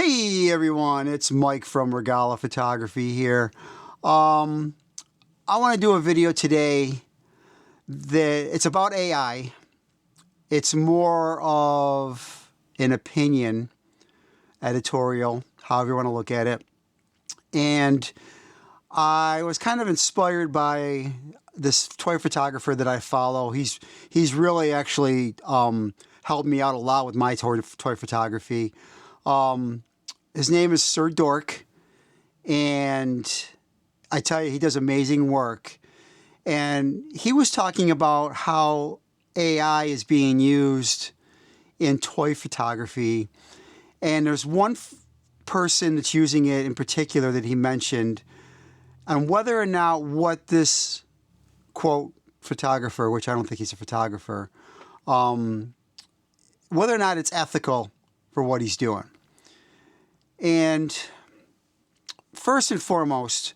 Hey everyone, it's Mike from Rogala Photography here. I want to do a video today that it's about AI. It's more of an opinion, editorial, however you want to look at it. And I was kind of inspired by this toy photographer that I follow. He's really actually helped me out a lot with my toy photography. His name is Sir Dork, and I tell you, he does amazing work. And he was talking about how AI is being used in toy photography. And there's one person that's using it in particular that he mentioned, and whether or not what this, quote, photographer, which I don't think he's a photographer, whether or not it's ethical for what he's doing. And first and foremost,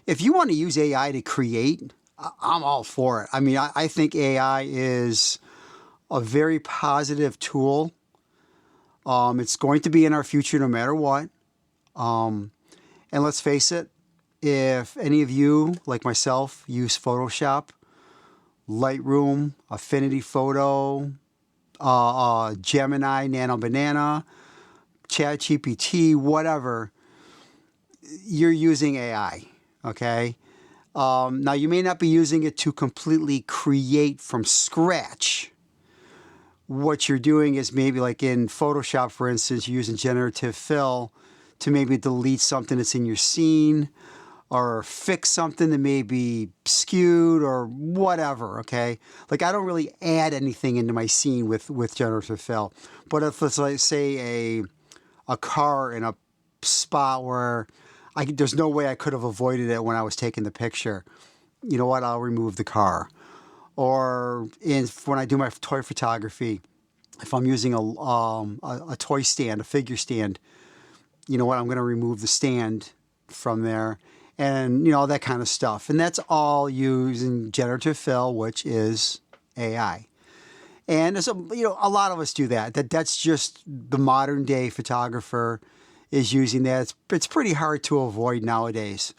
if you want to use AI to create, I'm all for it. I mean, I think AI is a very positive tool. It's going to be in our future no matter what. And let's face it, if any of you, like myself, use Photoshop, Lightroom, Affinity Photo, Gemini, Nano Banana, ChatGPT, whatever, you're using AI, okay? Now, you may not be using it to completely create from scratch. What you're doing is maybe like in Photoshop, for instance, you're using generative fill to maybe delete something that's in your scene or fix something that may be skewed or whatever, okay? Like, I don't really add anything into my scene with generative fill. But if, let's like, say, a car in a spot where there's no way I could have avoided it when I was taking the picture, you know what? I'll remove the car. Or when I do my toy photography, if I'm using a toy stand, a figure stand, you know what? I'm going to remove the stand from there, and you know, that kind of stuff. And that's all using generative fill, which is AI. And there's a lot of us do that. That's just the modern day photographer is using that. It's pretty hard to avoid nowadays.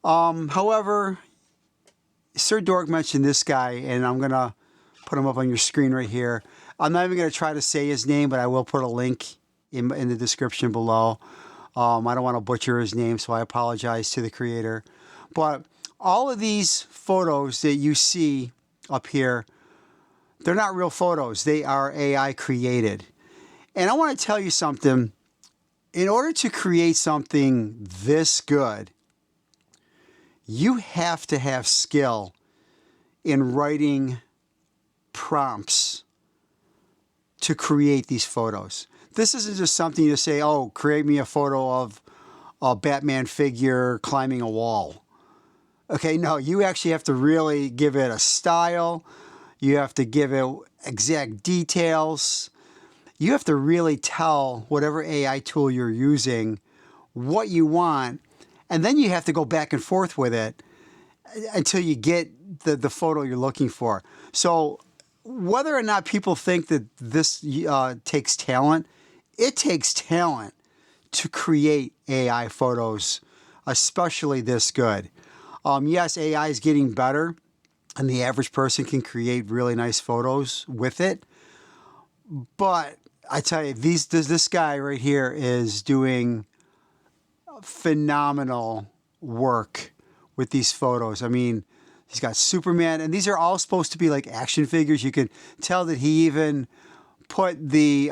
However, Sir Dork mentioned this guy, and I'm gonna put him up on your screen right here. I'm not even gonna try to say his name, but I will put a link in the description below. I don't want to butcher his name, so I apologize to the creator. But all of these photos that you see up here, they're not real photos. They are AI created. And I want to tell you something. In order to create something this good, you have to have skill in writing prompts to create these photos. This isn't just something you say, oh, create me a photo of a Batman figure climbing a wall. Okay, no, you actually have to really give it a style. You have to give it exact details. You have to really tell whatever AI tool you're using what you want, and then you have to go back and forth with it until you get the photo you're looking for. So whether or not people think that this takes talent, it takes talent to create AI photos, especially this good. Yes, AI is getting better, and the average person can create really nice photos with it. But I tell you, this guy right here is doing phenomenal work with these photos. I mean, he's got Superman, and these are all supposed to be like action figures. You can tell that he even put the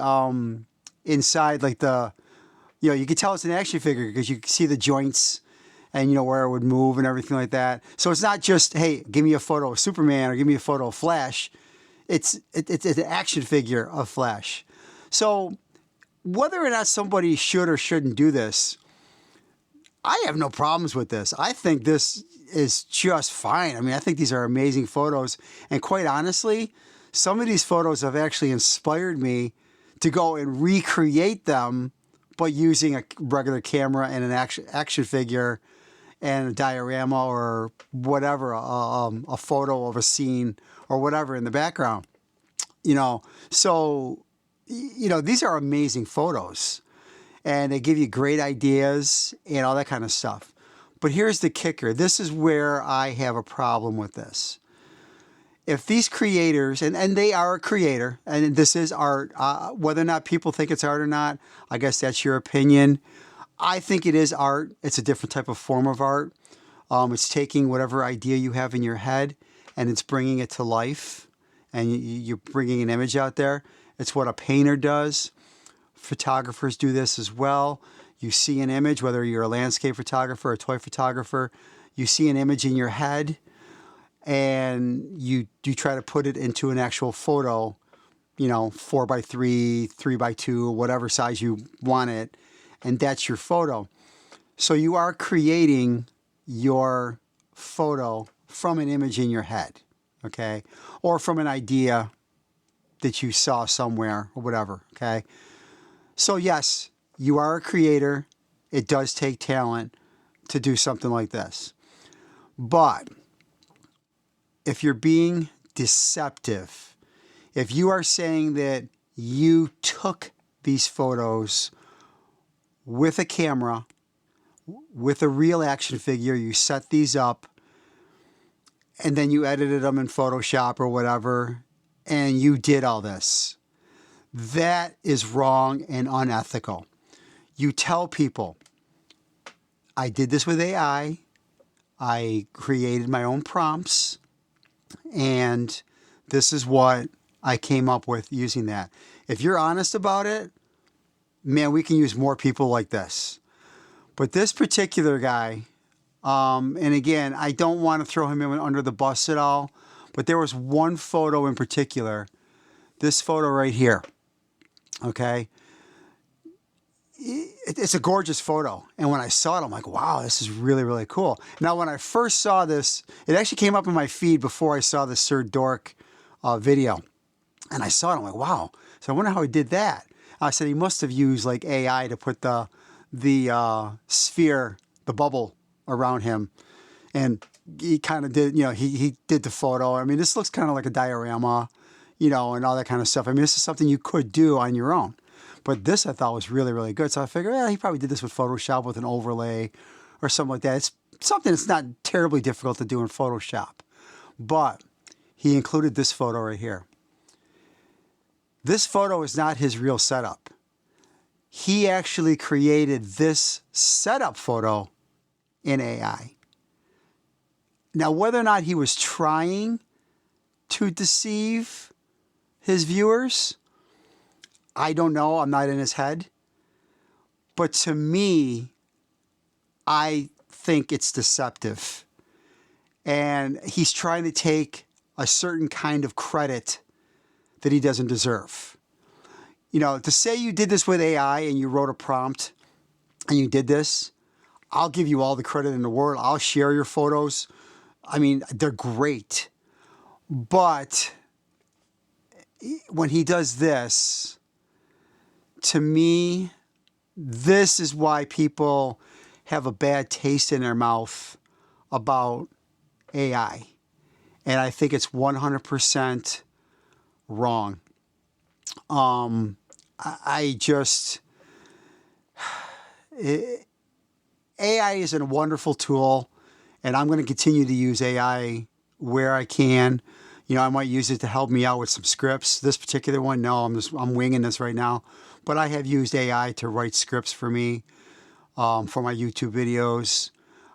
inside, like you can tell it's an action figure because you can see the joints and where it would move and everything like that. So it's not just, hey, give me a photo of Superman or give me a photo of Flash. It's an action figure of Flash. So whether or not somebody should or shouldn't do this, I have no problems with this. I think this is just fine. I mean, I think these are amazing photos. And quite honestly, some of these photos have actually inspired me to go and recreate them, but using a regular camera and an action figure and a diorama or whatever, a photo of a scene or whatever in the background. So, these are amazing photos. and they give you great ideas and all that kind of stuff. But here's the kicker. This is where I have a problem with this. If these creators, and they are a creator, and this is art, whether or not people think it's art or not, I guess that's your opinion. I think it is art. It's a different type of form of art. It's taking whatever idea you have in your head and it's bringing it to life, and you're bringing an image out there. It's what a painter does. Photographers do this as well. You see an image, whether you're a landscape photographer or a toy photographer, you see an image in your head and you try to put it into an actual photo, 4x3, 3x2, whatever size you want it, and that's your photo. So you are creating your photo from an image in your head, okay? Or from an idea that you saw somewhere or whatever, okay? So yes, you are a creator. It does take talent to do something like this. But if you're being deceptive, if you are saying that you took these photos with a camera, with a real action figure, you set these up, and then you edited them in Photoshop or whatever, and you did all this, that is wrong and unethical. You tell people, I did this with AI, I created my own prompts, and this is what I came up with using that. If you're honest about it, man, we can use more people like this. But this particular guy, and again, I don't want to throw him in under the bus at all, but there was one photo in particular, this photo right here, okay? It's a gorgeous photo. And when I saw it, I'm like, wow, this is really, really cool. Now, when I first saw this, it actually came up in my feed before I saw the Sir Dork video. And I saw it, I'm like, wow. So I wonder how he did that. I said he must have used like AI to put the sphere, the bubble around him. And he kind of did, he did the photo. I mean, this looks kind of like a diorama, and all that kind of stuff. I mean, this is something you could do on your own. But this I thought was really, really good. So I figured, he probably did this with Photoshop with an overlay or something like that. It's something that's not terribly difficult to do in Photoshop. But he included this photo right here. This photo is not his real setup. He actually created this setup photo in AI. Now, whether or not he was trying to deceive his viewers, I don't know. I'm not in his head. But to me, I think it's deceptive. And he's trying to take a certain kind of credit that he doesn't deserve. To say you did this with AI and you wrote a prompt and you did this, I'll give you all the credit in the world. I'll share your photos. I mean, they're great. But when he does this, to me, this is why people have a bad taste in their mouth about AI. And I think it's 100% wrong. AI is a wonderful tool, and I'm going to continue to use AI where I can. I might use it to help me out with some scripts. This particular one, no, I'm winging this right now. But I have used AI to write scripts for me, for my YouTube videos.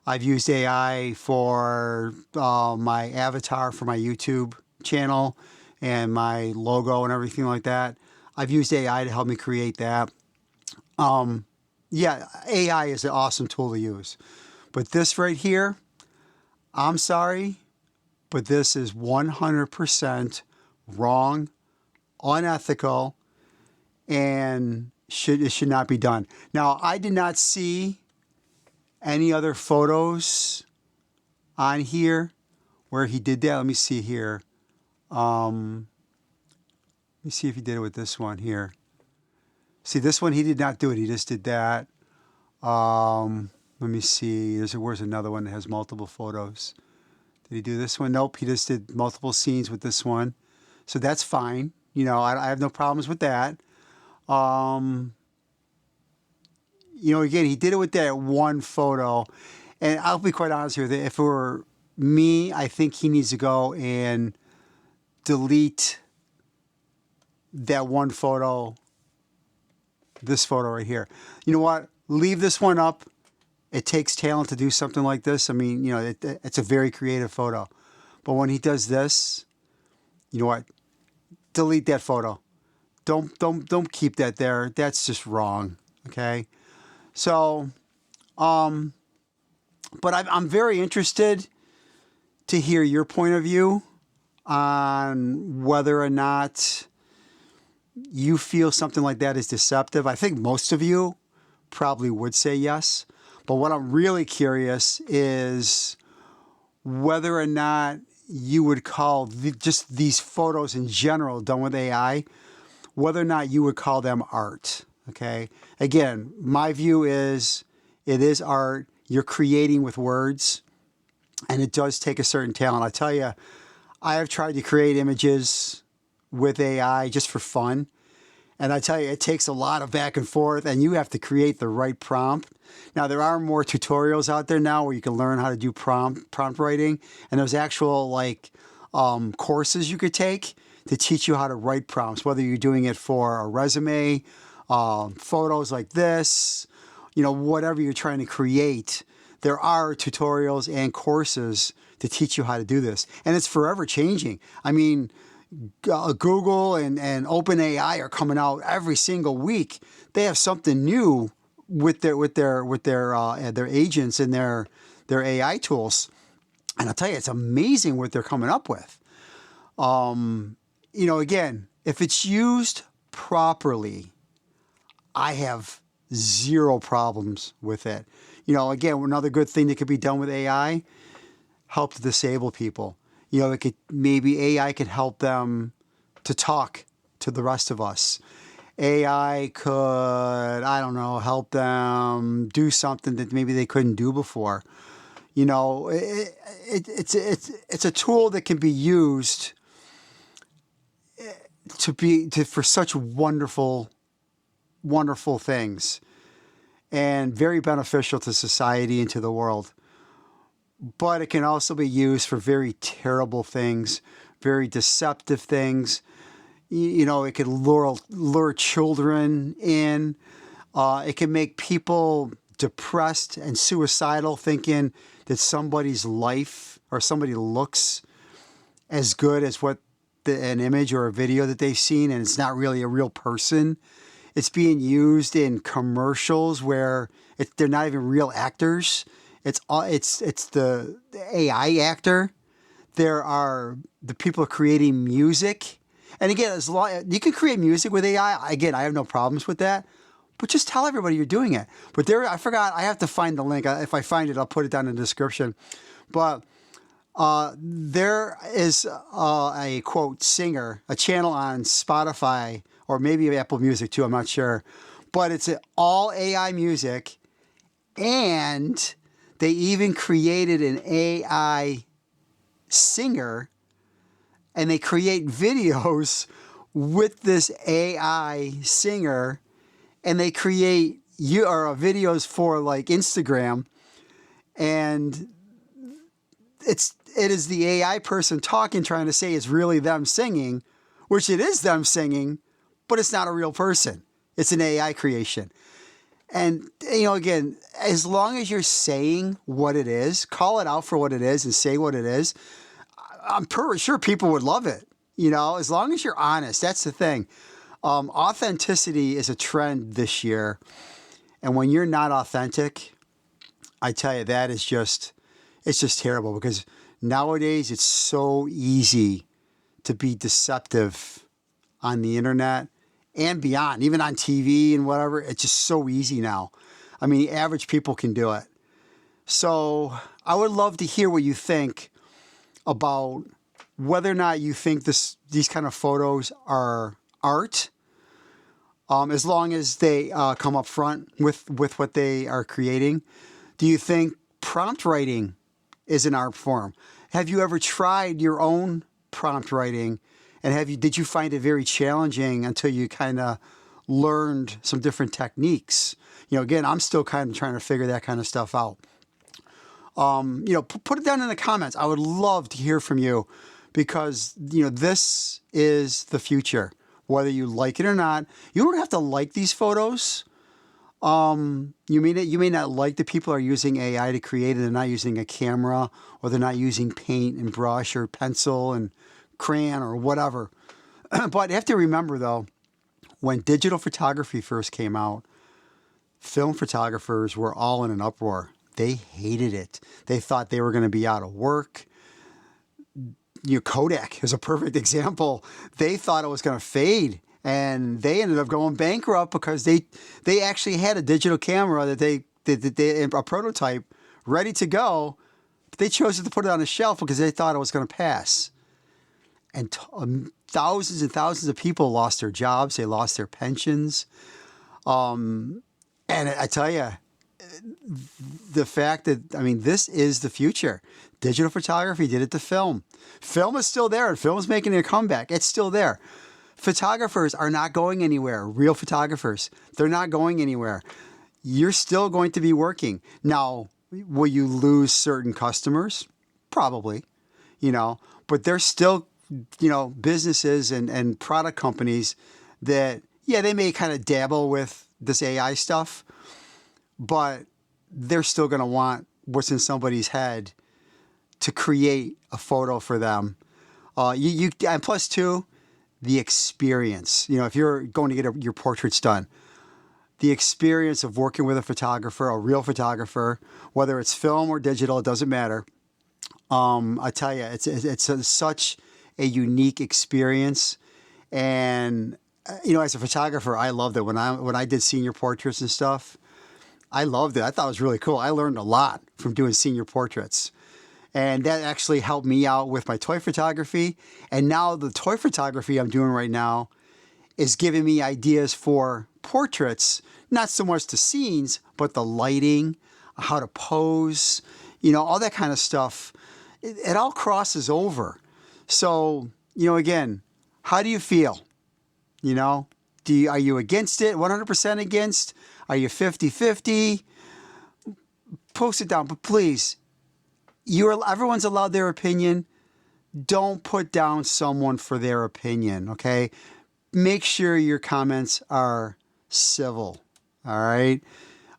I've used AI for my avatar for my YouTube channel and my logo and everything like that. I've used AI to help me create that. Yeah, AI is an awesome tool to use. But this right here, I'm sorry, but this is 100% wrong, unethical, and it should not be done. Now, I did not see any other photos on here where he did that. Let me see here. Let me see if he did it with this one here. See, this one he did not do it. He just did that. Let me see. Where's another one that has multiple photos? Did he do this one? Nope. He just did multiple scenes with this one. So that's fine. I have no problems with that. again, he did it with that one photo. And I'll be quite honest here, that if it were me, I think he needs to go and delete that one photo, this photo right here. You know what? Leave this one up. It takes talent to do something like this. I mean, it's a very creative photo. But when he does this, you know what? Delete that photo. Don't keep that there. That's just wrong. Okay? So, but I'm very interested to hear your point of view on whether or not you feel something like that is deceptive. I think most of you probably would say yes. But what I'm really curious is whether or not you would call just these photos in general done with AI, whether or not you would call them art. Okay? Again, my view is it is art. You're creating with words, and it does take a certain talent. I tell you, I have tried to create images with AI just for fun. And I tell you, it takes a lot of back and forth, and you have to create the right prompt. Now, there are more tutorials out there now where you can learn how to do prompt writing. And there's actual courses you could take to teach you how to write prompts, whether you're doing it for a resume, photos like this, whatever you're trying to create. There are tutorials and courses to teach you how to do this. And it's forever changing. I mean, Google and OpenAI are coming out every single week. They have something new with their agents and their AI tools. And I'll tell you, it's amazing what they're coming up with. Again, if it's used properly, I have zero problems with it. Again, another good thing that could be done with AI, help the disabled people. AI could help them to talk to the rest of us. AI could, I don't know, help them do something that maybe they couldn't do before. It's a tool that can be used for such wonderful things, and very beneficial to society and to the world. But it can also be used for very terrible things, very deceptive things. It could lure children in. It can make people depressed and suicidal, thinking that somebody's life or somebody looks as good as what an image or a video that they've seen, and it's not really a real person. It's being used in commercials where they're not even real actors. It's the AI actor. There are the people creating music. And again, as long you can create music with AI, again, I have no problems with that. But just tell everybody you're doing it. But I forgot, I have to find the link. If I find it, I'll put it down in the description. But there is a quote singer, a channel on Spotify or maybe Apple Music too, I'm not sure. But it's all AI music, and they even created an AI singer, and they create videos with this AI singer, and they create videos for Instagram, and it is the AI person talking, trying to say it's really them singing, which it is them singing, but it's not a real person. It's an AI creation. And, again, as long as you're saying what it is, call it out for what it is and say what it is, I'm pretty sure people would love it. As long as you're honest, that's the thing. Authenticity is a trend this year. And when you're not authentic, I tell you, it's just terrible, because nowadays it's so easy to be deceptive on the internet and beyond, even on TV and whatever. It's just so easy now. I mean, average people can do it. So I would love to hear what you think about whether or not you think these kind of photos are art, as long as they come up front with what they are creating. Do you think prompt writing is an art form? Have you ever tried your own prompt writing, and did you find it very challenging until you kind of learned some different techniques. Again, I'm still kind of trying to figure that kind of stuff out. Put it down in the comments. I would love to hear from you because, this is the future, whether you like it or not. You don't have to like these photos. You may not like that people are using AI to create it. They're not using a camera, or they're not using paint and brush or pencil and crayon or whatever. But you have to remember, though, when digital photography first came out, film photographers were all in an uproar. They hated it. They thought they were going to be out of work. Kodak is a perfect example. They thought it was going to fade, and they ended up going bankrupt because they actually had a digital camera that they a prototype ready to go. But they chose to put it on a shelf because they thought it was going to pass. And thousands and thousands of people lost their jobs. They lost their pensions. And I tell you, the fact that, this is the future. Digital photography did it to film. Film is still there, and film is making a comeback. It's still there. Photographers are not going anywhere. Real photographers, they're not going anywhere. You're still going to be working. Now, will you lose certain customers? Probably, but there's still, businesses and product companies that, they may kind of dabble with this AI stuff, but they're still going to want what's in somebody's head to create a photo for them. And plus, too, the experience. If you're going to get your portraits done, the experience of working with a photographer, a real photographer, whether it's film or digital, it doesn't matter. I tell you, it's such a unique experience. And, as a photographer, I loved it. When I did senior portraits and stuff, I loved it. I thought it was really cool. I learned a lot from doing senior portraits. And that actually helped me out with my toy photography. And now the toy photography I'm doing right now is giving me ideas for portraits, not so much the scenes, but the lighting, how to pose, all that kind of stuff. It all crosses over. So, again, how do you feel? Are you against it, 100% against? Are you 50-50? Post it down, but please, everyone's allowed their opinion. Don't put down someone for their opinion, okay? Make sure your comments are civil, all right?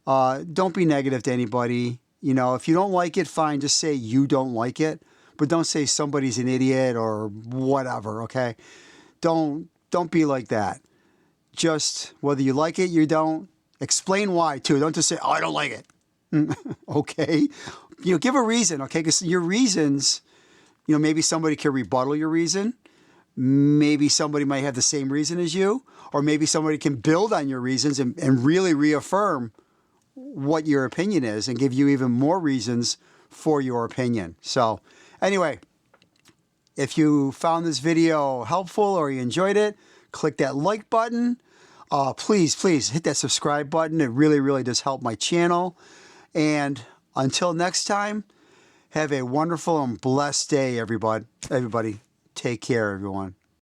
Don't be negative to anybody. If you don't like it, fine, just say you don't like it, but don't say somebody's an idiot or whatever, okay? Don't be like that. Just whether you like it, you don't, explain why too. Don't just say, oh, I don't like it. Okay. Give a reason, okay? Because your reasons, maybe somebody can rebuttal your reason. Maybe somebody might have the same reason as you, or maybe somebody can build on your reasons and really reaffirm what your opinion is and give you even more reasons for your opinion. So anyway, if you found this video helpful or you enjoyed it, click that like button. Please hit that subscribe button. It really, really does help my channel. And until next time, have a wonderful and blessed day, everybody. Take care, everyone.